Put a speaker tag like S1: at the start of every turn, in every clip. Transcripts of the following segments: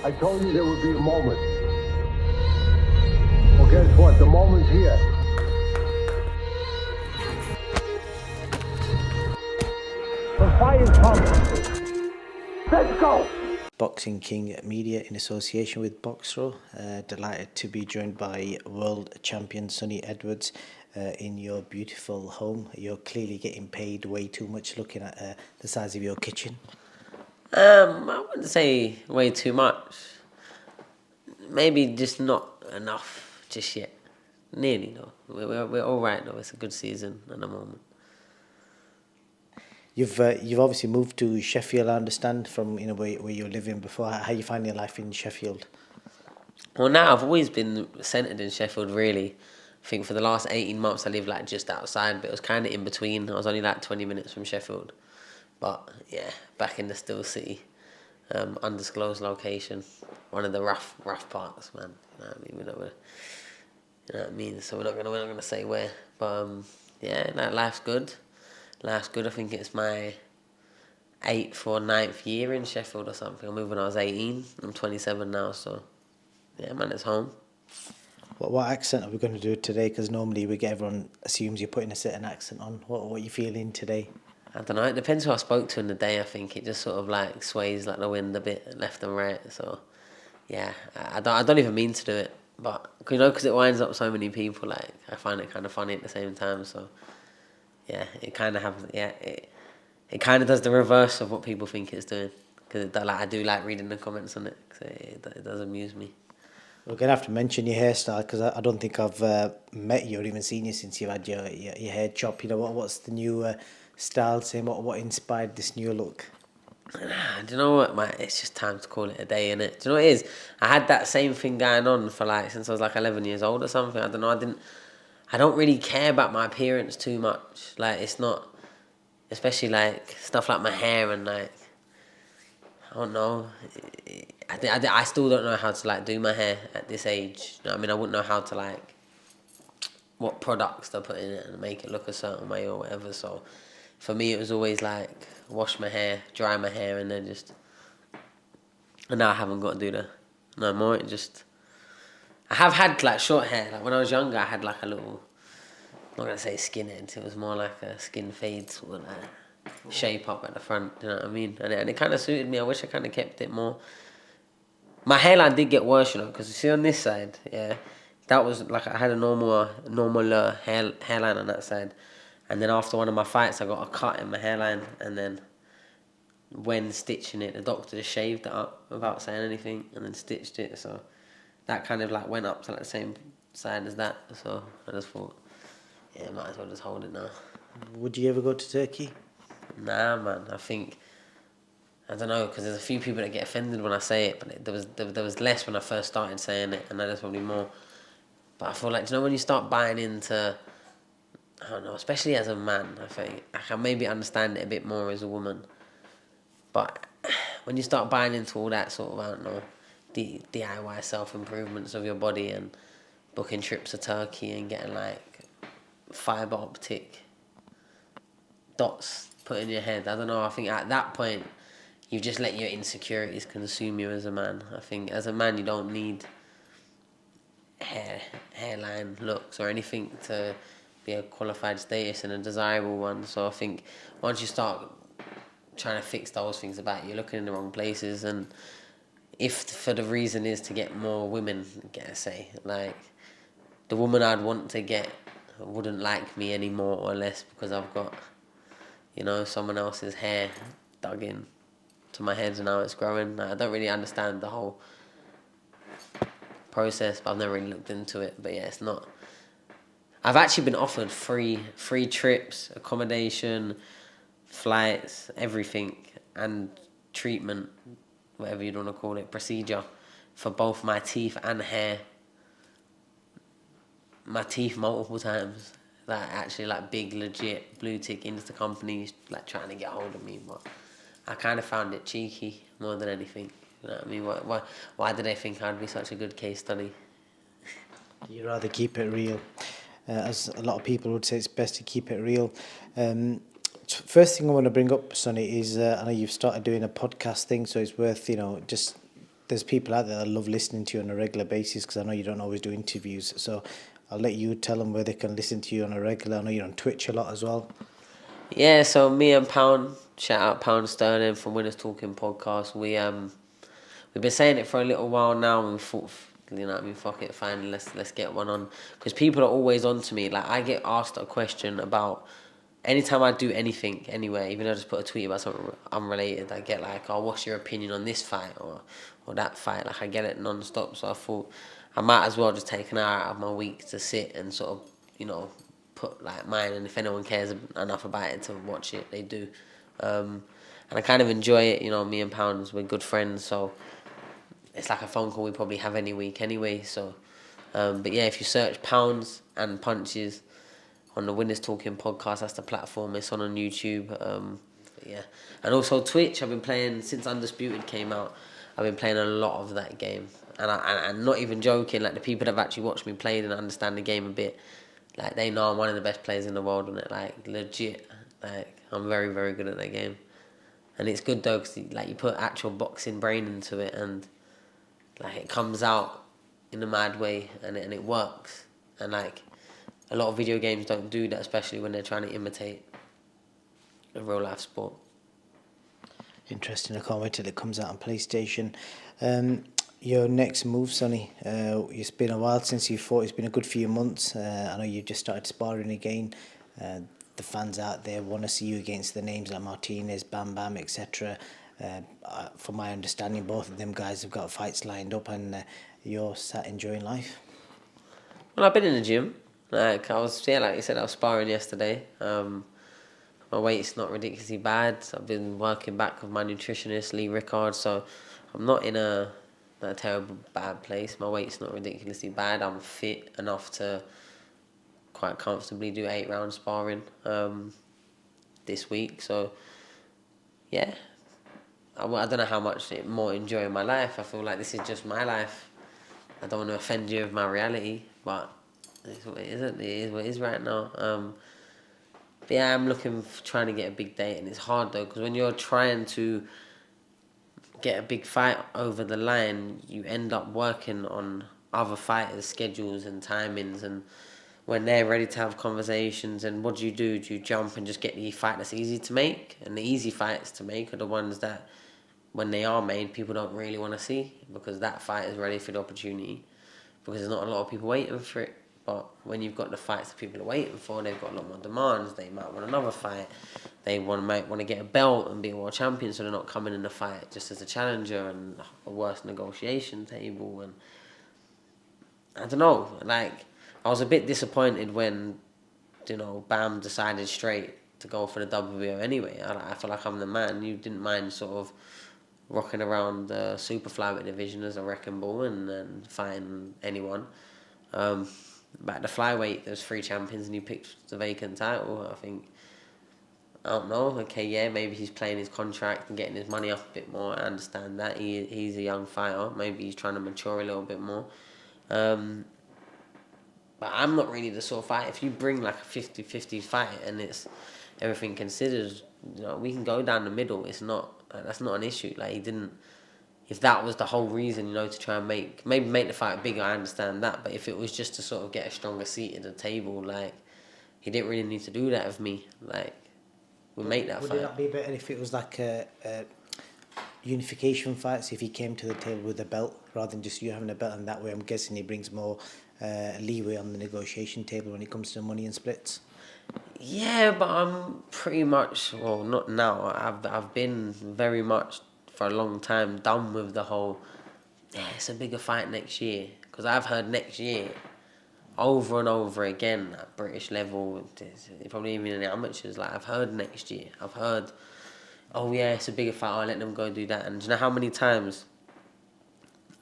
S1: I told you there would be a moment. Well, guess what? The moment's here. The fight is coming. Let's go!
S2: Boxing King Media in association with Boxro. Delighted to be joined by world champion Sonny Edwards in your beautiful home. You're clearly getting paid way too much looking at the size of your kitchen.
S3: I wouldn't say way too much. Maybe just not enough just yet. Nearly though. We're all right though. It's a good season at the moment.
S2: You've obviously moved to Sheffield, I understand, from where you were living before. How are you finding life in Sheffield?
S3: Well, now I've always been centred in Sheffield. Really, I think for the last 18 months I lived like just outside, but it was kind of in between. I was only like 20 minutes from Sheffield, but yeah, back in the still city, undisclosed location, one of the rough parts, man. You know what I mean? You know what I mean? So we're not gonna say where, but yeah, like life's good. Life's good. I think it's my 8th or 9th year in Sheffield or something. I moved when I was 18. I'm 27 now, so yeah, man, it's home.
S2: What accent are we going to do today? Because normally everyone assumes you're putting a certain accent on. What are you feeling today?
S3: I don't know. It depends who I spoke to in the day. I think it just sort of like sways like the wind a bit left and right. So yeah, I don't even mean to do it, but because it winds up so many people. Like I find it kind of funny at the same time. So yeah, it kind of it kind of does the reverse of what people think it's doing. Because I do like reading the comments on it. Cause it does amuse me.
S2: We're going to have to mention your hairstyle because I don't think I've met you or even seen you since you've had your hair chopped. What's the new style saying? What inspired this new look?
S3: Do you know what, mate? It's just time to call it a day, innit? Do you know what it is? I had that same thing going on for since I was 11 years old or something. I don't know. I don't really care about my appearance too much. It's not, especially stuff like my hair and I don't know. I still don't know how to do my hair at this age. You know what I mean? I wouldn't know how to what products to put in it and make it look a certain way or whatever. So for me, it was always wash my hair, dry my hair, and then and now I haven't got to do that no more. I have had short hair. When I was younger, I had a little, I'm not gonna say skinhead. It was more like a skin fade sort of shape up at the front. You know what I mean? And it kind of suited me. I wish I kind of kept it more. My hairline did get worse, because you see on this side, yeah, that was I had a normal hairline on that side, and then after one of my fights, I got a cut in my hairline, and then when stitching it, the doctor just shaved it up without saying anything, and then stitched it, so that kind of went up to the same side as that. So I just thought, yeah, might as well just hold it now.
S2: Would you ever go to Turkey?
S3: Nah, man. I don't know, because there's a few people that get offended when I say it, but there was less when I first started saying it, and now there's probably more. But I feel when you start buying into, I don't know, especially as a man, I think I can maybe understand it a bit more as a woman. But when you start buying into all that sort of, I don't know, DIY self-improvements of your body and booking trips to Turkey and getting fibre optic dots put in your head, I don't know, I think at that point you've just let your insecurities consume you as a man. I think as a man you don't need hairline looks or anything to be a qualified status and a desirable one. So I think once you start trying to fix those things about you, you're looking in the wrong places. And if for the reason is to get more women, the woman I'd want to get wouldn't like me any more or less because I've got someone else's hair dug in to my head and now it's growing. I don't really understand the whole process, but I've never really looked into it. But yeah, it's not. I've actually been offered free trips, accommodation, flights, everything, and treatment, whatever you want to call it, procedure for both my teeth and hair. My teeth multiple times. Actually big legit blue tick Insta companies trying to get hold of me, but I kind of found it cheeky more than anything. You know what I mean? Why did they think I'd be such a good case study?
S2: You'd rather keep it real. As a lot of people would say, it's best to keep it real. First thing I want to bring up, Sonny, is I know you've started doing a podcast thing, so it's worth just there's people out there that love listening to you on a regular basis, because I know you don't always do interviews. So I'll let you tell them where they can listen to you on a regular. I know you're on Twitch a lot as well.
S3: Yeah, so me and Pound, shout out Pound Sterling from Winners Talking Podcast. We've been saying it for a little while now, and we thought, you know what I mean, fuck it, fine, let's get one on. Because people are always on to me. Like, I get asked a question about, anytime I do anything anywhere, even though I just put a tweet about something unrelated, I get like, oh, what's your opinion on this fight or that fight? Like, I get it non-stop. So I thought I might as well just take an hour out of my week to sit and sort of, you know, put like mine, and if anyone cares enough about it to watch it, they do. And I kind of enjoy it, you know. Me and Pounds, we're good friends, so it's like a phone call we probably have any week anyway. So, but yeah, if you search Pounds and Punches on the Winners Talking Podcast, that's the platform. It's on YouTube. Yeah, and also Twitch. I've been playing since Undisputed came out. I've been playing a lot of that game, and I'm not even joking. Like, the people that have actually watched me play and understand the game a bit, like, they know I'm one of the best players in the world on it. Like, legit. Like, I'm very, very good at that game, and it's good though, because like, you put actual boxing brain into it, and like, it comes out in a mad way, and it works. And like, a lot of video games don't do that, especially when they're trying to imitate a real life sport.
S2: Interesting. I can't wait till it comes out on PlayStation. Your next move, Sonny. It's been a while since you fought. It's been a good few months. I know you've just started sparring again. The fans out there want to see you against the names like Martinez, Bam Bam, etc. From my understanding, both of them guys have got fights lined up, and you're sat enjoying life.
S3: Well, I've been in the gym. Like, like you said, I was sparring yesterday. My weight's not ridiculously bad. I've been working back with my nutritionist, Lee Rickard, so I'm not in a terrible bad place. My weight's not ridiculously bad. I'm fit enough to quite comfortably do 8-round sparring this week. So, yeah, I don't know how much more enjoying my life. I feel like this is just my life. I don't want to offend you with my reality, but it's what it is. It is what it is right now. But yeah, I'm trying to get a big date, and it's hard though, because when you're trying to get a big fight over the line, you end up working on other fighters' schedules and timings, and when they're ready to have conversations, and what do? Do you jump and just get the fight that's easy to make? And the easy fights to make are the ones that, when they are made, people don't really want to see, because that fight is ready for the opportunity, because there's not a lot of people waiting for it. But when you've got the fights that people are waiting for, they've got a lot more demands. They might want another fight. They might want to get a belt and be a world champion, so they're not coming in the fight just as a challenger and a worse negotiation table. And I don't know. Like, I was a bit disappointed when, you know, Bam decided straight to go for the WBO anyway. I feel like I'm the man. You didn't mind sort of rocking around the super flyweight division as a wrecking ball and fighting anyone. But the flyweight, there's 3 champions, and you picked the vacant title. I think, I don't know. Okay, yeah, maybe he's playing his contract and getting his money up a bit more. I understand that. He's a young fighter. Maybe he's trying to mature a little bit more. But I'm not really the sort of fight. If you bring like a 50-50 fight and it's everything considered, you know, we can go down the middle. It's not, that's not an issue. Like, he didn't. If that was the whole reason, you know, to try and make the fight bigger, I understand that. But if it was just to sort of get a stronger seat at the table, like, he didn't really need to do that with me. Like, we make that fight.
S2: Would it not be better if it was like a unification fight? So if he came to the table with a belt rather than just you having a belt, and that way I'm guessing he brings more leeway on the negotiation table when it comes to money and splits.
S3: Yeah, but I'm pretty much, well, not now. I've been very much, for a long time, done with the whole, yeah, it's a bigger fight next year. Because I've heard next year over and over again at British level, probably even in the amateurs. Like, I've heard next year. I've heard, oh yeah, it's a bigger fight. I'll let them go do that. And do you know how many times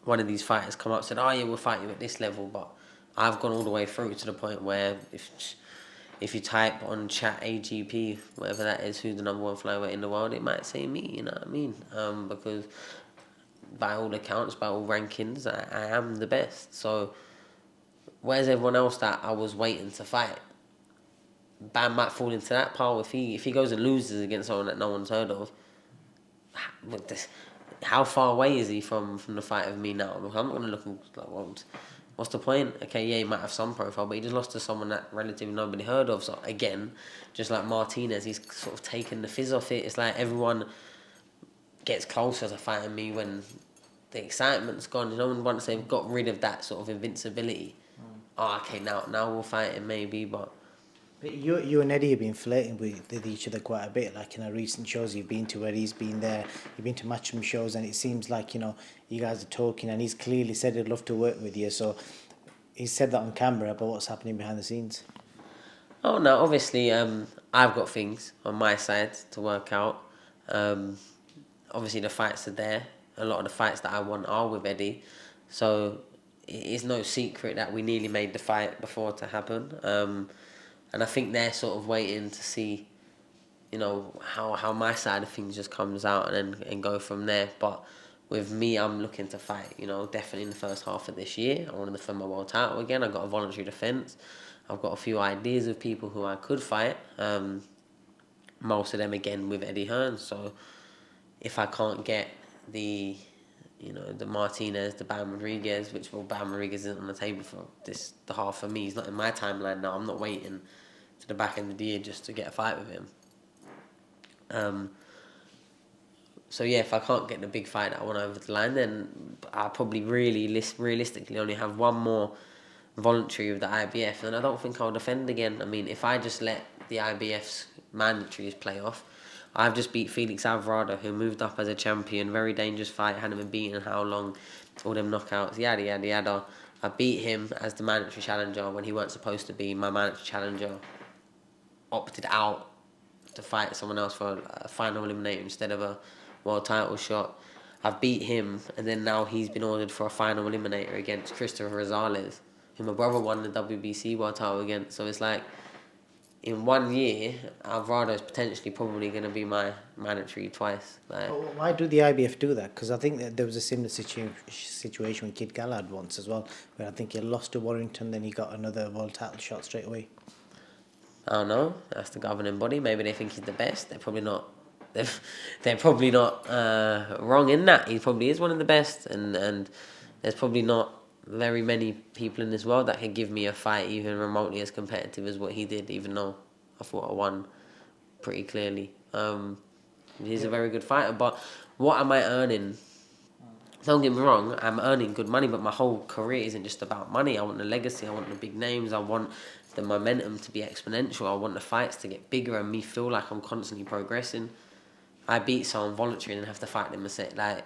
S3: one of these fighters come up and said, oh yeah, we'll fight you at this level, but I've gone all the way through to the point where if you type on chat AGP, whatever that is, who's the number 1 flyweight in the world, it might say me, you know what I mean? Because by all accounts, by all rankings, I am the best. So where's everyone else that I was waiting to fight? Bam might fall into that pile if he goes and loses against someone that no one's heard of. how far away is he from the fight of me now? I'm not going to look and like, what's the point? Okay, yeah, he might have some profile, but he just lost to someone that relatively nobody heard of. So again, just like Martinez, he's sort of taken the fizz off it. It's like everyone gets closer to fighting me when the excitement's gone. You know, once they've got rid of that sort of invincibility. Oh, okay, now we'll fight him maybe, but
S2: You and Eddie have been flirting with each other quite a bit. Like in our recent shows you've been to, where he's been there, you've been to Matchroom shows, and it seems like, you know, you guys are talking, and he's clearly said he'd love to work with you. So he's said that on camera, but what's happening behind the scenes?
S3: oh no, obviously, I've got things on my side to work out. Obviously, the fights are there. A lot of the fights that I want are with Eddie, so it's no secret that we nearly made the fight before to happen. And I think they're sort of waiting to see, you know, how my side of things just comes out and go from there. But with me, I'm looking to fight, you know, definitely in the first half of this year. I want to defend my world title again. I've got a voluntary defence. I've got a few ideas of people who I could fight. Most of them again with Eddie Hearn. So if I can't get the, you know, the Martinez, the Bam Rodriguez, which Bam Rodriguez isn't on the table for the half for me. He's not in my timeline now. I'm not waiting to the back end of the year just to get a fight with him. So yeah, if I can't get the big fight that I want over the line, then I'll probably realistically only have one more voluntary with the IBF, and I don't think I'll defend again. I mean, if I just let the IBF's mandatories play off, I've just beat Felix Alvarado, who moved up as a champion, very dangerous fight, hadn't been beaten in how long, all them knockouts, yada yada yada. I beat him as the mandatory challenger when he weren't supposed to be my mandatory challenger. Opted out to fight someone else for a final eliminator instead of a world title shot. I've beat him, and then now he's been ordered for a final eliminator against Christopher Rosales, who my brother won the WBC world title against. So it's like, in 1 year, Alvarado is potentially probably going to be my mandatory twice. Like,
S2: Why do the IBF do that? Because I think that there was a similar situation with Kid Galahad once as well, where I think he lost to Warrington, then he got another world title shot straight away.
S3: I don't know. That's the governing body. Maybe they think he's the best. They're probably not. They're probably not wrong in that. He probably is one of the best, and there's probably not very many people in this world that can give me a fight even remotely as competitive as what he did. Even though I thought I won pretty clearly. He's a very good fighter. But what am I earning? Don't get me wrong, I'm earning good money, but my whole career isn't just about money. I want the legacy, I want the big names, I want the momentum to be exponential, I want the fights to get bigger and me feel like I'm constantly progressing. I beat someone voluntary and then have to fight them and say, like,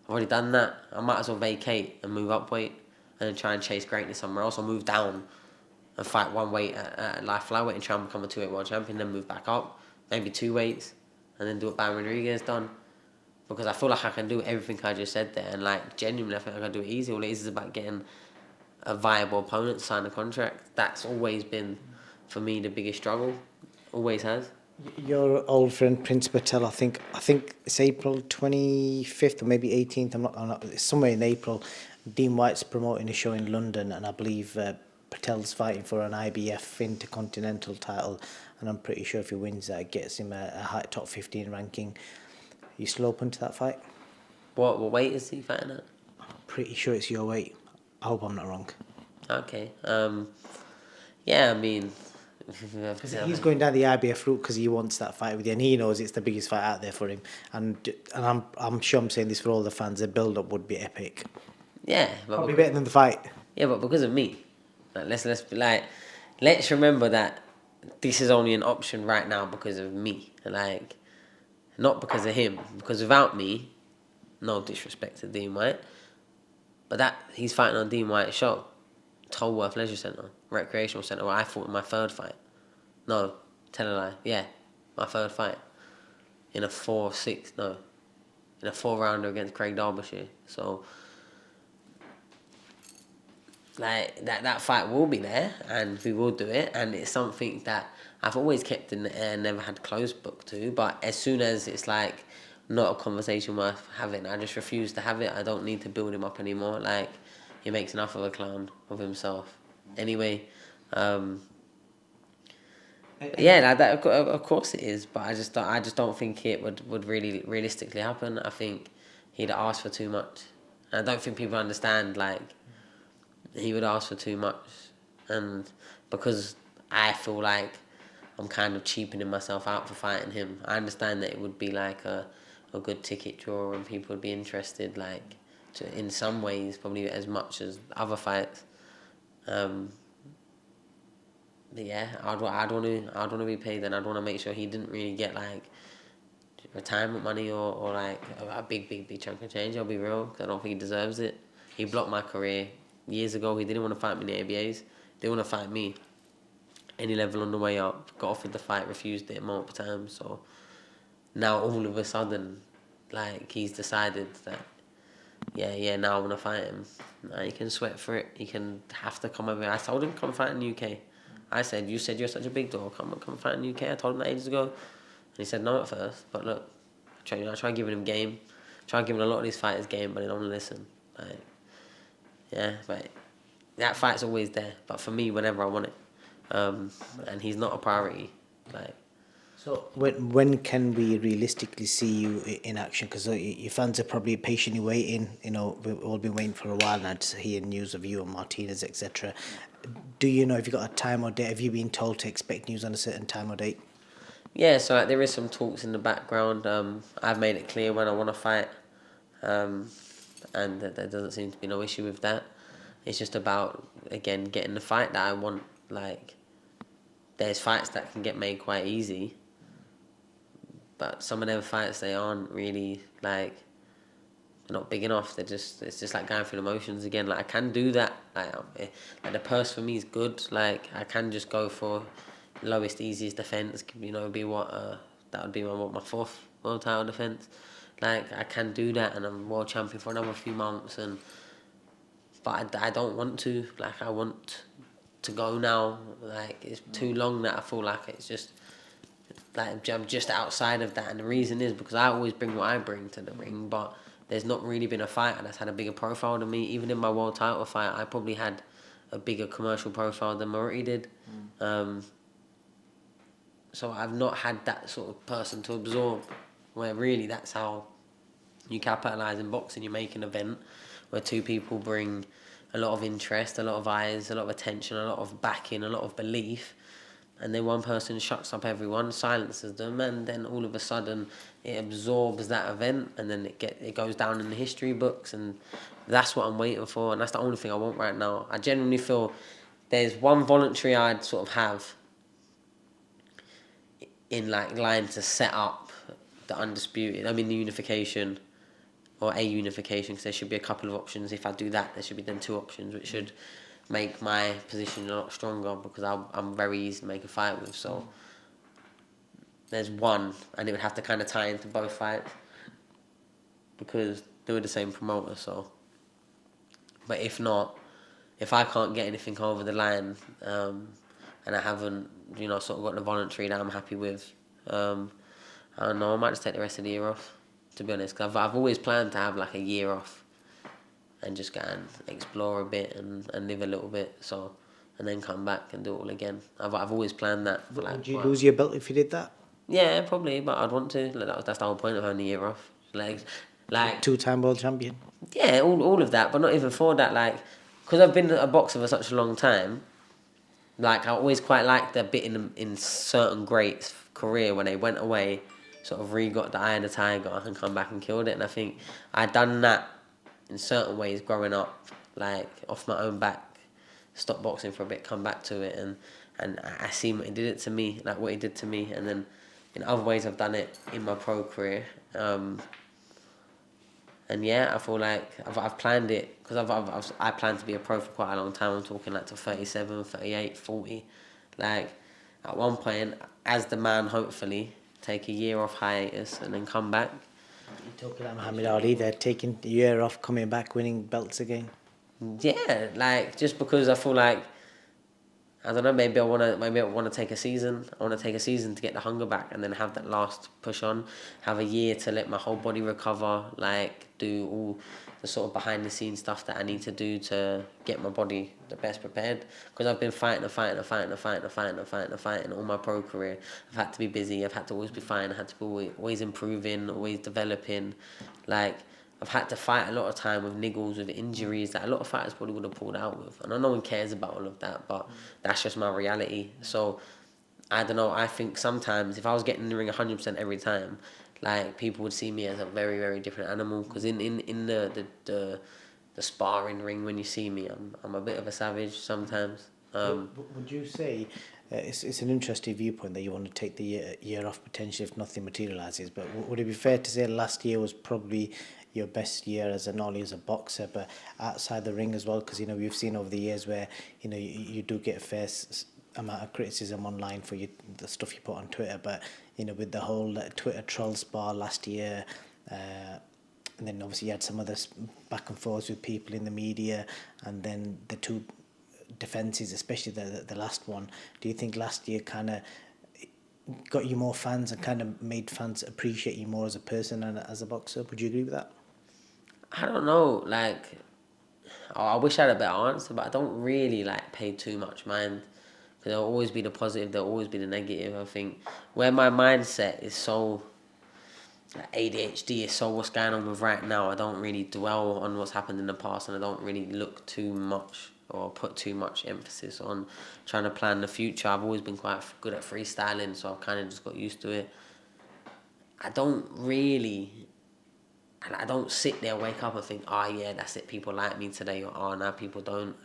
S3: I've already done that. I might as well vacate and move up weight and then try and chase greatness somewhere else, or move down and fight one weight at light flyweight and try and become a 2-weight world champion, then move back up, maybe 2 weights, and then do what Bam Rodriguez done. Because I feel like I can do everything I just said there, and like genuinely I think I can do it easy. All it is about getting a viable opponent to sign a contract. That's always been, for me, the biggest struggle. Always has.
S2: Your old friend Prince Patel, I think it's April 25th or maybe 18th. I'm not. It's somewhere in April. Dean White's promoting a show in London, and I believe Patel's fighting for an IBF Intercontinental title, and I'm pretty sure if he wins that, it gets him a high top 15 ranking. You still open to that fight?
S3: What weight is he fighting at?
S2: Pretty sure it's your weight. I hope I'm not wrong.
S3: Okay. Yeah, I mean,
S2: He's going down the IBF route because he wants that fight with you, and he knows it's the biggest fight out there for him. And I'm sure I'm saying this for all the fans. The build up would be epic.
S3: yeah, but
S2: Probably better than the fight.
S3: yeah, but because of me. Like, let's remember that this is only an option right now because of me. Like, not because of him. Because without me, no disrespect to Dean White, but that he's fighting on Dean White's show, Tolworth Leisure Centre, Recreational Centre, where I fought in my third fight. No, tell a lie. Yeah, my third fight in a 4-rounder against Craig Derbyshire. So, like, that fight will be there, and we will do it, and it's something that I've always kept in the air, never had closed book to, but as soon as it's like not a conversation worth having, I just refuse to have it. I don't need to build him up anymore. Like, he makes enough of a clown of himself. Anyway, yeah, like that, of course it is, but I just don't think it would really realistically happen. I think he'd ask for too much. And I don't think people understand, like, he would ask for too much. And because I feel like I'm kind of cheapening myself out for fighting him, I understand that it would be like a good ticket draw and people would be interested, like, in some ways, probably as much as other fights. But yeah, I'd want to be paid, and I'd want to make sure he didn't really get like retirement money or like a big chunk of change. I'll be real, 'cause I don't think he deserves it. He blocked my career years ago. He didn't want to fight me in the ABAs. Didn't want to fight me any level on the way up. Got offered the fight, refused it multiple times. So now all of a sudden, like, he's decided that now I want to fight him. Now he can sweat for it. He can have to come over. I told him, come fight in the UK. I said, you said you're such a big dog. Come fight in the UK. I told him that ages ago. And he said no at first. But look, I try giving him game. Try giving a lot of these fighters game, but they don't listen. Like, yeah, but that fight's always there. But for me, whenever I want it. And he's not a priority. Like,
S2: So when can we realistically see you in action? Because your fans are probably patiently waiting. You know, we've all been waiting for a while now to hear news of you and Martinez, etc. Do you know if you got a time or date? Have you been told to expect news on a certain time or date?
S3: yeah, so like, there is some talks in the background. I've made it clear when I want to fight, and there doesn't seem to be no issue with that. It's just about, again, getting the fight that I want. Like, there's fights that can get made quite easy, but some of them fights, they aren't really, like, they're not big enough. It's just like going through the motions again. Like, I can do that. Like the purse for me is good. Like, I can just go for lowest, easiest defense. You know, be what that would be my fourth world title defense. Like, I can do that, and I'm world champion for another few months. But I don't want to. Like, I want to go now. Like, it's too long that I feel like it's just. Like, I'm just outside of that, and the reason is because I always bring what I bring to the ring, but there's not really been a fighter that's had a bigger profile than me. Even in my world title fight, I probably had a bigger commercial profile than Moretti did. So I've not had that sort of person to absorb, where really that's how you capitalise in boxing. You make an event where two people bring a lot of interest, a lot of eyes, a lot of attention, a lot of backing, a lot of belief, and then one person shuts up everyone, silences them, and then all of a sudden it absorbs that event, and then it goes down in the history books, and that's what I'm waiting for, and that's the only thing I want right now. I genuinely feel there's one voluntary I'd sort of have in like line to set up the undisputed, the unification, or a unification, because there should be a couple of options. If I do that, there should be then two options, which should make my position a lot stronger, because I'm very easy to make a fight with. So there's one, and it would have to kind of tie into both fights, because they were the same promoter. So, but if not, if I can't get anything over the line, and I haven't, sort of got the voluntary that I'm happy with, I don't know, I might just take the rest of the year off, to be honest, because I've always planned to have like a year off and just go and explore a bit and live a little bit, so, and then come back and do it all again. I've always planned that. For like,
S2: Would you lose your belt if you did that?
S3: Yeah, probably, but I'd want to. Like, that's the whole point of having a year off. Like
S2: Two-time world champion.
S3: Yeah, all of that, but not even for that. Like, because I've been a boxer for such a long time. Like, I always quite liked the bit in certain greats' career when they went away, sort of re-got the eye of the tiger and come back and killed it. And I think I'd done that in certain ways growing up, like off my own back, stop boxing for a bit, come back to it, and I seen what he did it to me, like what he did to me, and then in other ways I've done it in my pro career. And yeah, I feel like I've planned it, because I planned to be a pro for quite a long time. I'm talking like to 37, 38, 40. Like, at one point, as the man, hopefully, take a year off hiatus and then come back.
S2: You're talking about Muhammad Ali there, taking the year off, coming back, winning belts again.
S3: Yeah, like, just because I feel like, I don't know, maybe I want to take a season. I want to take a season to get the hunger back, and then have that last push on. Have a year to let my whole body recover, like do all the sort of behind the scenes stuff that I need to do to get my body the best prepared. Because I've been fighting all my pro career. I've had to be busy. I've had to always be fighting. I had to be always improving, always developing. Like, I've had to fight a lot of time with niggles, with injuries that a lot of fighters probably would have pulled out with. I know no one cares about all of that, but that's just my reality. So, I don't know, I think sometimes if I was getting in the ring 100% every time, like, people would see me as a very, very different animal. Because in the sparring ring, when you see me, I'm a bit of a savage sometimes.
S2: Would you say it's an interesting viewpoint that you want to take the year off potentially if nothing materialises, but would it be fair to say last year was probably your best year as not only as a boxer but outside the ring as well? Because we've seen over the years where you do get a fair amount of criticism online for the stuff you put on Twitter, but with the whole Twitter troll spar last year. And then obviously you had some other back and forth with people in the media, and then the two defences, especially the last one. Do you think last year kind of got you more fans and kind of made fans appreciate you more as a person and as a boxer? Would you agree with that?
S3: I don't know, like, I wish I had a better answer, but I don't really, like, pay too much mind. Because there'll always be the positive, there'll always be the negative. I think where my mindset is so, like, ADHD is so what's going on with right now, I don't really dwell on what's happened in the past, and I don't really look too much or put too much emphasis on trying to plan the future. I've always been quite good at freestyling, so I've kind of just got used to it. I don't really... And I don't sit there, wake up and think, oh yeah, that's it, people like me today, or oh, now people don't.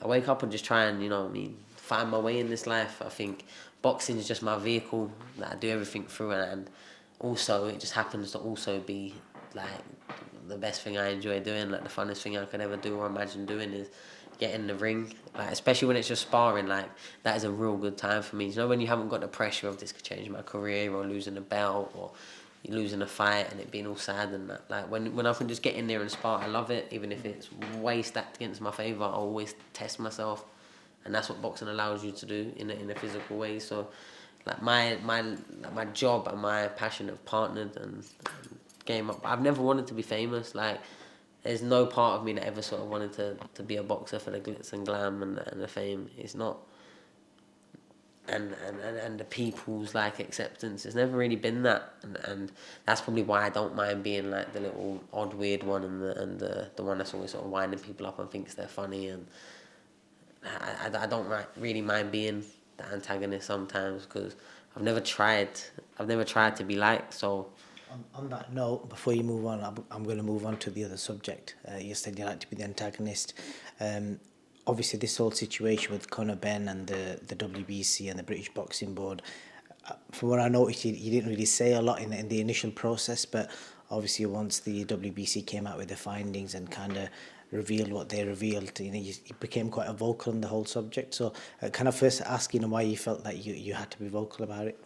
S3: I wake up and just try and, find my way in this life. I think boxing is just my vehicle that I do everything through, and also it just happens to also be, like, the best thing I enjoy doing, like the funnest thing I could ever do or imagine doing is get in the ring, like, especially when it's just sparring. Like, that is a real good time for me. When you haven't got the pressure of this could change my career, or losing a belt, or losing a fight and it being all sad and that. Like, when I can just get in there and spar, I love it. Even if it's way stacked against my favour, I always test myself, and that's what boxing allows you to do in a physical way. So, like, my job and my passion have partnered and came up. I've never wanted to be famous. Like, there's no part of me that ever sort of wanted to be a boxer for the glitz and glam and the fame. It's not. And the people's, like, acceptance has never really been that, and that's probably why I don't mind being, like, the little odd weird one, and the one that's always sort of winding people up and thinks they're funny. And I don't really mind being the antagonist sometimes, because I've never tried to be liked. So
S2: On that note, before you move on, I'm going to move on to the other subject. You said you like to be the antagonist. Obviously, this whole situation with Conor Benn and the WBC and the British Boxing Board, from what I noticed, you didn't really say a lot in the initial process, but obviously once the WBC came out with the findings and kind of revealed what they revealed, you became quite vocal on the whole subject. So kind of first asking why you felt that you had to be vocal about it.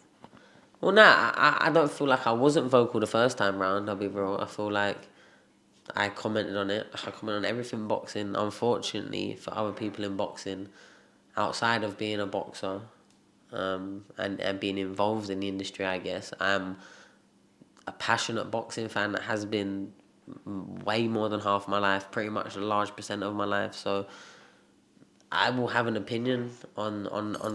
S3: well, nah, I don't feel like I wasn't vocal the first time round. I'll be real. I feel like I commented on it. I commented on everything boxing. Unfortunately, for other people in boxing, outside of being a boxer, and being involved in the industry, I guess, I'm a passionate boxing fan that has been way more than half my life, pretty much a large percent of my life. So I will have an opinion on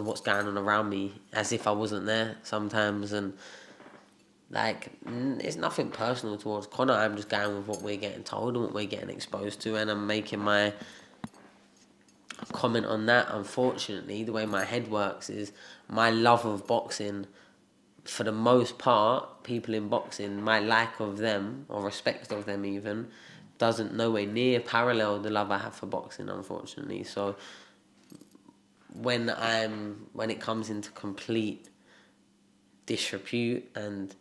S3: what's going on around me as if I wasn't there sometimes. And, like, it's nothing personal towards Conor. I'm just going with what we're getting told and what we're getting exposed to, and I'm making my comment on that. Unfortunately, the way my head works is my love of boxing, for the most part, people in boxing, my like of them, or respect of them even, doesn't nowhere near parallel the love I have for boxing, unfortunately. So when it comes into complete disrepute, and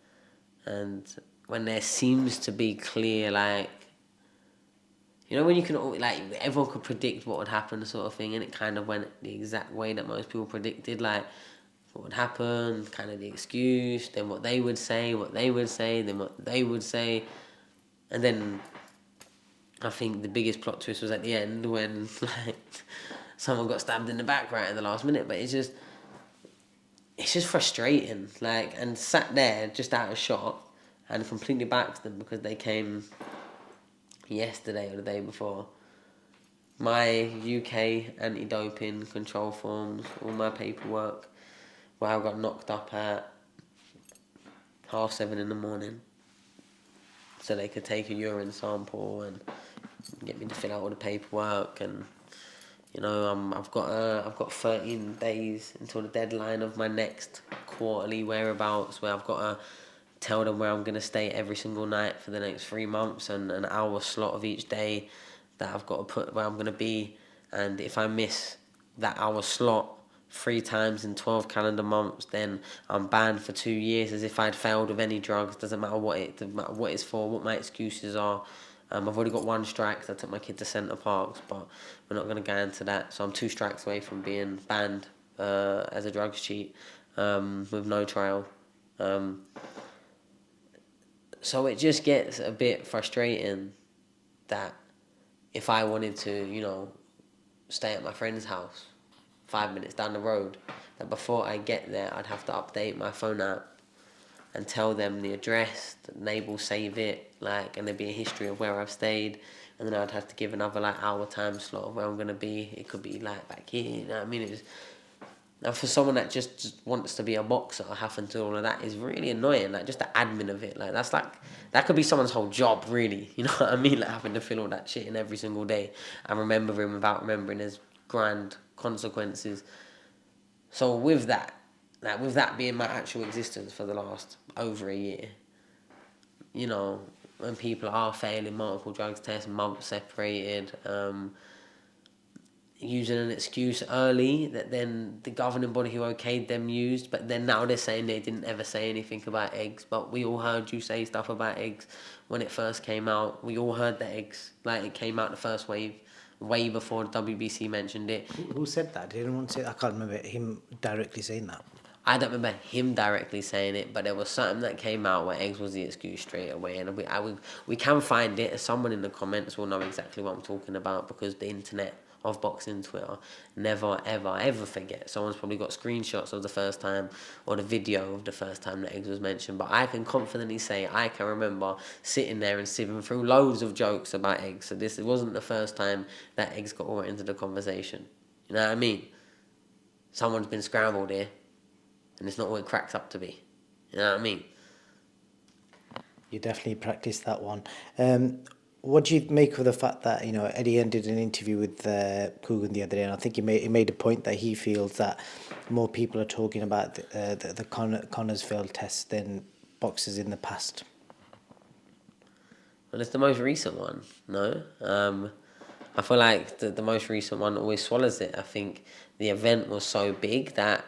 S3: when there seems to be clear, like, when you can, like, everyone could predict what would happen, sort of thing, and it kind of went the exact way that most people predicted, like, what would happen, kind of the excuse, then what they would say, then what they would say, and then I think the biggest plot twist was at the end when, like, someone got stabbed in the back right at the last minute. But it's just frustrating, like, and sat there just out of shot and completely backed them because they came yesterday or the day before. My UK anti-doping control forms, all my paperwork, where I got knocked up at 7:30 in the morning so they could take a urine sample and get me to fill out all the paperwork. And you know, I've got 13 days until the deadline of my next quarterly whereabouts, where I've got to tell them where I'm going to stay every single night for the next 3 months, and an hour slot of each day that I've got to put where I'm going to be. And if I miss that hour slot 3 times in 12 calendar months, then I'm banned for 2 years, as if I'd failed with any drugs. Doesn't matter what it's for, what my excuses are. I've already got 1 strike. I took my kid to Centre Parks, but we're not going to go into that. So I'm 2 strikes away from being banned as a drugs cheat with no trial. So it just gets a bit frustrating that if I wanted to, you know, stay at my friend's house 5 minutes down the road, that before I get there, I'd have to update my phone app and tell them the address, enable save it, like, and there'd be a history of where I've stayed, and then I'd have to give another like hour time slot of where I'm gonna be. It could be like back here, you know what I mean? It's, now for someone that just wants to be a boxer, having to do all of that is really annoying. Like just the admin of it, like that could be someone's whole job, really. You know what I mean? Like having to fill all that shit in every single day and remember him without remembering his grand consequences. So with that, like with that being my actual existence for the last over a year, you know, when people are failing multiple drugs tests, months separated, using an excuse early that then the governing body who okayed them used, but then now they're saying they didn't ever say anything about eggs. But we all heard you say stuff about eggs when it first came out. We all heard that eggs, like it came out the first wave, way before the WBC mentioned it.
S2: Who said that? Did anyone say? I can't remember him directly saying that.
S3: I don't remember him directly saying it, but there was something that came out where eggs was the excuse straight away, and we can find it. Someone in the comments will know exactly what I'm talking about, because the internet of boxing Twitter never ever forget. Someone's probably got screenshots of the first time or the video of the first time that eggs was mentioned, but I can confidently say I can remember sitting there and sieving through loads of jokes about eggs. So this wasn't the first time that eggs got all into the conversation. You know what I mean? Someone's been scrambled here, and it's not what it cracks up to be. You know what I mean?
S2: You definitely practiced that one. What do you make of the fact that, you know, Eddie Hearn did an interview with Coogan the other day, and I think he made a point that he feels that more people are talking about the Conor's failed test than boxers in the past.
S3: Well, it's the most recent one, no? I feel like the most recent one always swallows it. I think the event was so big that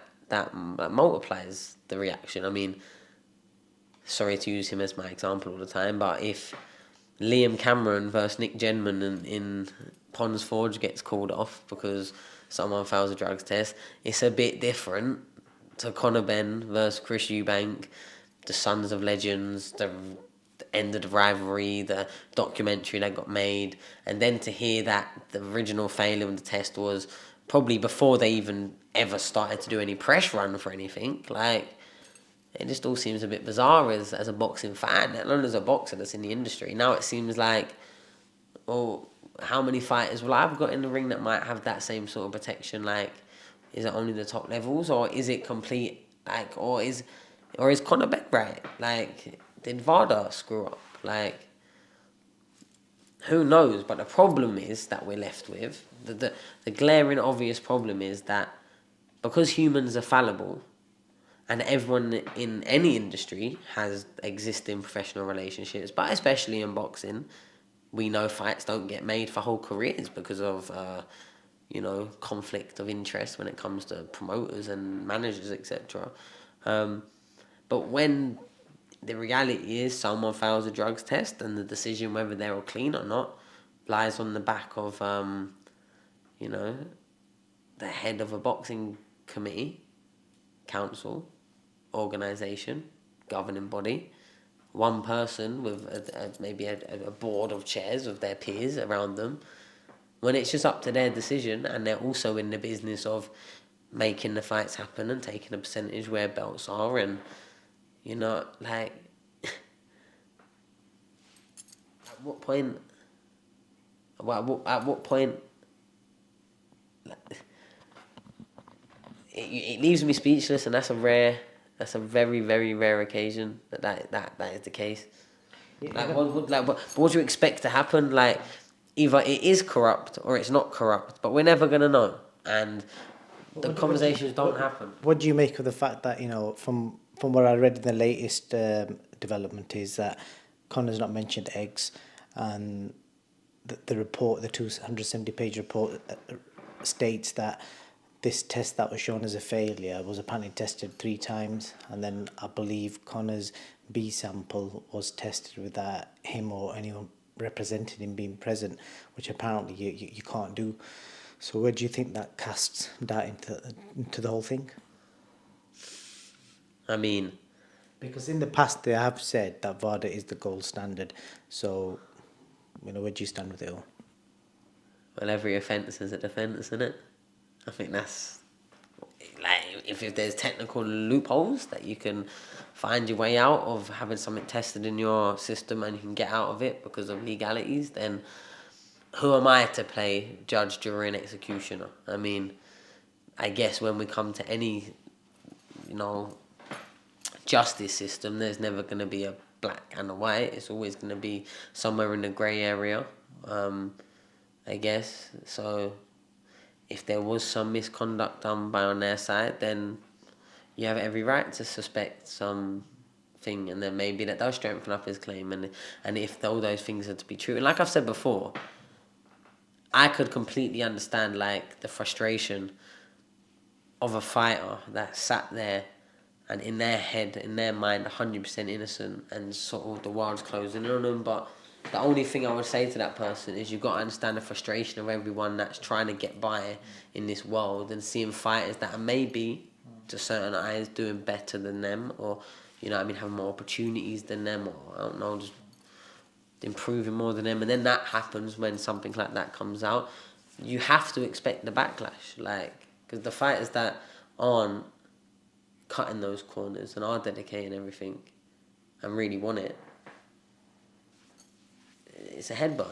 S3: multiplies the reaction. I mean, sorry to use him as my example all the time, but if Liam Cameron versus Nick Genman in Ponds Forge gets called off because someone fails a drugs test, it's a bit different to Conor Benn versus Chris Eubank, the Sons of Legends, the end of the rivalry, the documentary that got made, and then to hear that the original failure of the test was probably before they even ever started to do any press run for anything. Like, it just all seems a bit bizarre as a boxing fan, not only as a boxer that's in the industry. Now it seems like, well, how many fighters will I've got in the ring that might have that same sort of protection? Like, is it only the top levels, or is it complete? Like, or is Conor Benn right? Like, did VADA screw up? Like, who knows? But the problem is that we're left with the glaring obvious problem is that because humans are fallible, and everyone in any industry has existing professional relationships, but especially in boxing, we know fights don't get made for whole careers because of, conflict of interest when it comes to promoters and managers, etc. But when the reality is someone fails a drugs test and the decision whether they're all clean or not lies on the back of, the head of a boxing committee, council, organisation, governing body, one person with maybe a board of chairs of their peers around them, when it's just up to their decision, and they're also in the business of making the fights happen and taking a percentage where belts are, and like at what point it leaves me speechless, and that's a very, very rare occasion that is the case. Like, what do you expect to happen? Like, either it is corrupt or it's not corrupt, but we're never gonna know, and the conversations don't happen.
S2: What do you make of the fact that, you know, from what I read in the latest development is that Connor's not mentioned eggs, and the report, the 270-page report, states that this test that was shown as a failure was apparently tested 3 times, and then I believe Connor's B sample was tested without him or anyone representing him being present, which apparently you can't do. So where do you think that casts that into the whole thing?
S3: I mean,
S2: Because in the past they have said that VADA is the gold standard. So, you know, where do you stand with it all?
S3: well, every offence is a defence, isn't it? I think that's like if there's technical loopholes that you can find your way out of having something tested in your system and you can get out of it because of legalities, then who am I to play judge, jury, and executioner? I mean, I guess when we come to any, you know, justice system, there's never going to be a black and a white. It's always going to be somewhere in the grey area, I guess. So if there was some misconduct done by on their side, then you have every right to suspect something, and then maybe that does strengthen up his claim. And if all those things are to be true, and like I've said before, I could completely understand like the frustration of a fighter that sat there and in their head, in their mind, 100% innocent, and sort of the world's closing in on them. But the only thing I would say to that person is you've got to understand the frustration of everyone that's trying to get by in this world and seeing fighters that are maybe, to certain eyes, doing better than them, or, you know what I mean, having more opportunities than them, or, I don't know, just improving more than them. And then that happens when something like that comes out. You have to expect the backlash, like, because the fighters that aren't cutting those corners and are dedicating everything and really want it, it's a head burner.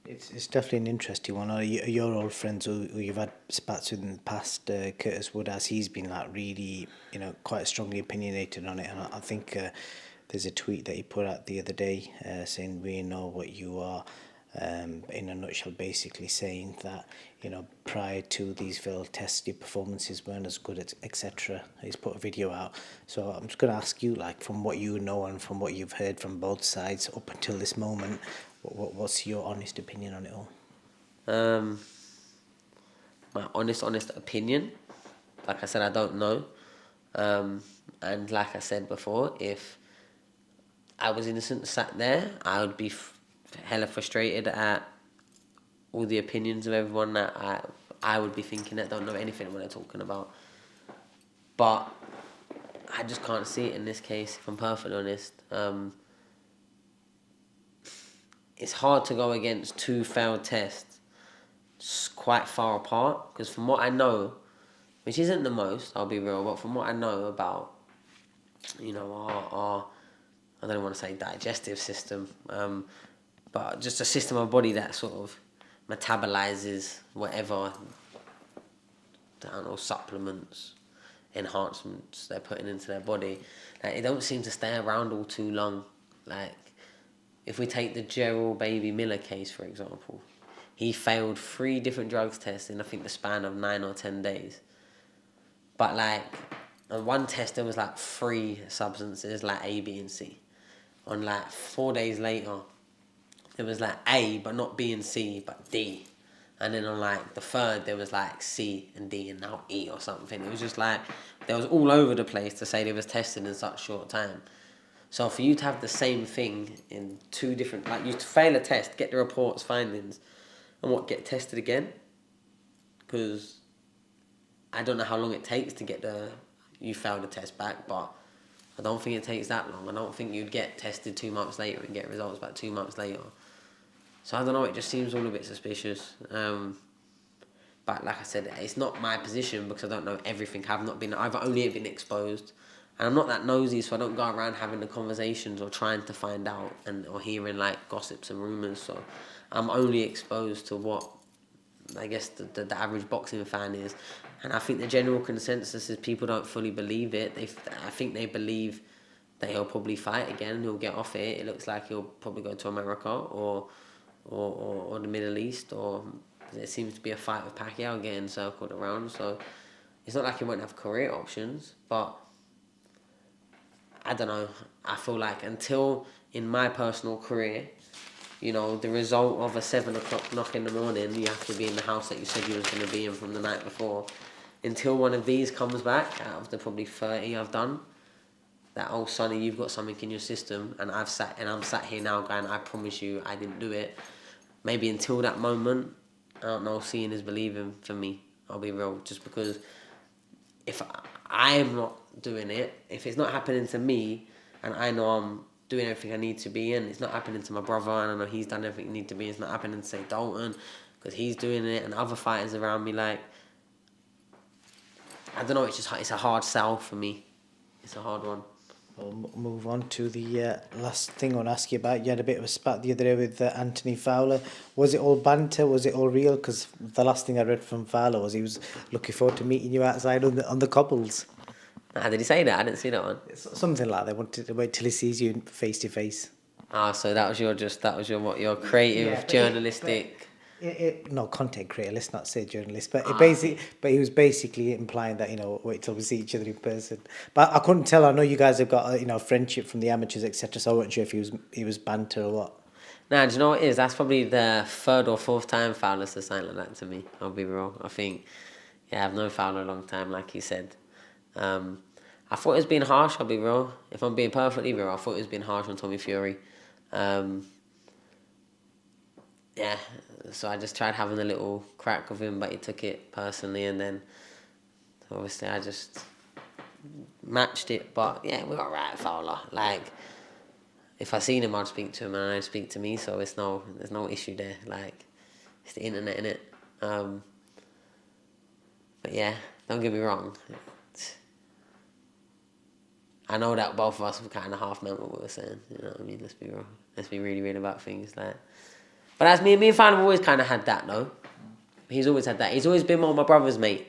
S2: It's definitely an interesting one. Your old friends who you've had spats with in the past, Curtis Woodhouse, he's been like really, you know, quite strongly opinionated on it. And I think there's a tweet that he put out the other day saying, "We know what you are." In a nutshell, basically saying that, you know, prior to these failed tests, your performances weren't as good, etc. He's put a video out. So I'm just going to ask you, like, from what you know and from what you've heard from both sides up until this moment, what's your honest opinion on it all?
S3: My honest opinion, like I said, I don't know. And like I said before, if I was innocent sat there, I would be hella frustrated at all the opinions of everyone that I would be thinking that don't know anything what they're talking about. But I just can't see it in this case, if I'm perfectly honest. It's hard to go against 2 failed tests quite far apart, because from what I know, which isn't the most, I'll be real, but from what I know about, you know, our I don't want to say digestive system, but just a system of body that sort of metabolizes whatever, I don't know, supplements, enhancements they're putting into their body. Like, it don't seem to stay around all too long. Like, if we take the Gerald Baby Miller case, for example, he failed 3 different drugs tests in, I think, the span of 9 or 10 days. But, like, on one test, there was, like, 3 substances, like A, B, and C. On, like, 4 days later, there was, like, A, but not B and C, but D. And then on, like, the 3rd, there was, like, C and D and now E or something. It was just, like, there was all over the place to say they was tested in such short time. So for you to have the same thing in 2 different... Like, you to fail a test, get the reports, findings, and get tested again? Because I don't know how long it takes to get you failed the test back, but I don't think it takes that long. I don't think you'd get tested 2 months later and get results back 2 months later. So I don't know, it just seems all a bit suspicious. But like I said, it's not my position because I don't know everything. I've only been exposed. And I'm not that nosy, so I don't go around having the conversations or trying to find out or hearing like gossips and rumours. So I'm only exposed to what I guess the average boxing fan is. And I think the general consensus is people don't fully believe it. I think they believe that he'll probably fight again. He'll get off it. It looks like he'll probably go to America or the Middle East, or there seems to be a fight with Pacquiao getting circled around. So it's not like he won't have career options, but I don't know. I feel like until in my personal career, you know, the result of a 7 o'clock knock in the morning, you have to be in the house that you said you was going to be in from the night before. Until one of these comes back, out of the probably 30 I've done, that, oh, Sonny, you've got something in your system, and I'm sat here now going, I promise you I didn't do it. Maybe until that moment, I don't know, seeing is believing for me. I'll be real, just because if I am not doing it, if it's not happening to me, and I know I'm doing everything I need to be in, it's not happening to my brother, and I know he's done everything he need to be, it's not happening to, say, Dalton, because he's doing it, and other fighters around me, like, I don't know, it's a hard sell for me. It's a hard one.
S2: We'll move on to the last thing I want to ask you about. You had a bit of a spat the other day with Anthony Fowler. Was it all banter? Was it all real? Because the last thing I read from Fowler was he was looking forward to meeting you outside on the cobbles.
S3: Did he say that? I didn't see that one.
S2: Something like that. Wanted to wait till he sees you face to face.
S3: So that was your creative, journalistic.
S2: No, content creator. Let's not say journalist, but he was basically implying that, you know, wait till we see each other in person. But I couldn't tell. I know you guys have got, you know, friendship from the amateurs, etc. So I wasn't sure if he was banter or what.
S3: Nah, do you know what it is? That's probably the 3rd or 4th time Fowler said something like that to me. I'll be real. I think, I've known Fowler a long time, like he said. I thought it was being harsh. I'll be real. If I'm being perfectly real, I thought it was being harsh on Tommy Fury. So I just tried having a little crack with him, but he took it personally, and then obviously I just matched it. But yeah, we're alright, Fowler. Like, if I seen him, I'd speak to him, and I'd speak to me, so there's no issue there. Like, it's the internet, innit? But yeah, don't get me wrong. I know that both of us were kind of half meant what we were saying. You know what I mean? Let's be real. Let's be really real about things, like. But that's me and Fowler have always kind of had that, though. He's always had that. He's always been more my brother's mate.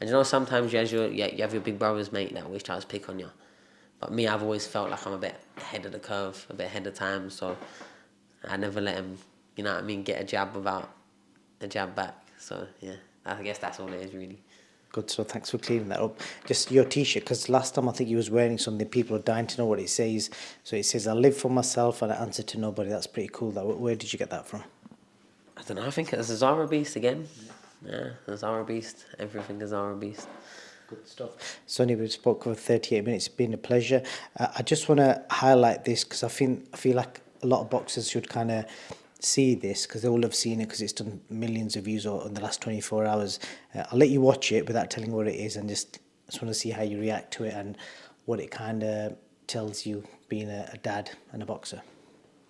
S3: And you know, sometimes you have your big brother's mate that always tries to pick on you. But me, I've always felt like I'm a bit ahead of the curve, a bit ahead of time. So I never let him, you know what I mean, get a jab without a jab back. So yeah, I guess that's all it is, really.
S2: Good, so thanks for clearing that up. Just your T-shirt, because last time I think he was wearing something, people are dying to know what it says. So it says, I live for myself and I answer to nobody. That's pretty cool. Where did you get that from?
S3: I don't know, I think it's a Zara Beast again. Yeah, the Zara Beast. Everything is Zara Beast.
S2: Good stuff. Sonny, we've spoken for 38 minutes. It's been a pleasure. I just want to highlight this because I feel like a lot of boxers should kind of see this, because they all have seen it because it's done millions of views in the last 24 hours. I'll let you watch it without telling what it is, and just want to see how you react to it and what it kind of tells you being a dad and a boxer.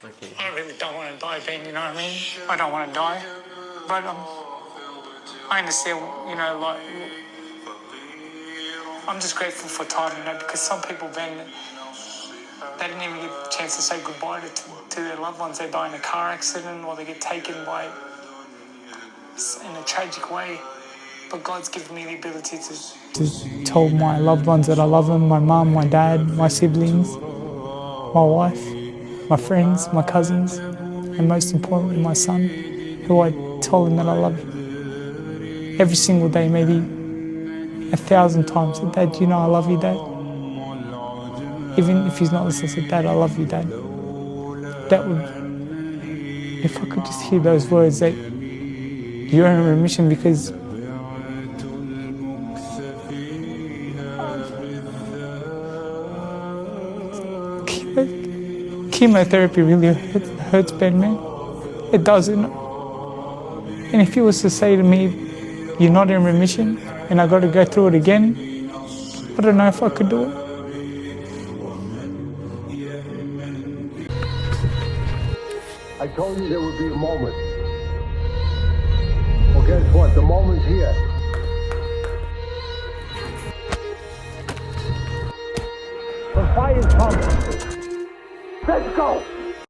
S3: Okay.
S4: I really don't want to die, Ben, you know what I mean? I don't want to die. But I understand, you know, like, I'm just grateful for time, you know, because some people, Ben, they didn't even get a chance to say goodbye to their loved ones. They die in a car accident or they get taken by in a tragic way. But God's given me the ability to tell my loved ones that I love them, my mum, my dad, my siblings, my wife, my friends, my cousins, and most importantly, my son, who I tell him that I love every single day, maybe 1,000 times. Dad, you know I love you, Dad. Even if he's not listening, I said, Dad, I love you, Dad. That would, if I could just hear those words that you're in remission, because chemotherapy really hurts, Ben, man. It does, and if he was to say to me, you're not in remission, and I got to go through it again, I don't know if I could do it.
S1: I told you there would be a moment. Well, guess what? The moment's here. The fight is coming. Let's go!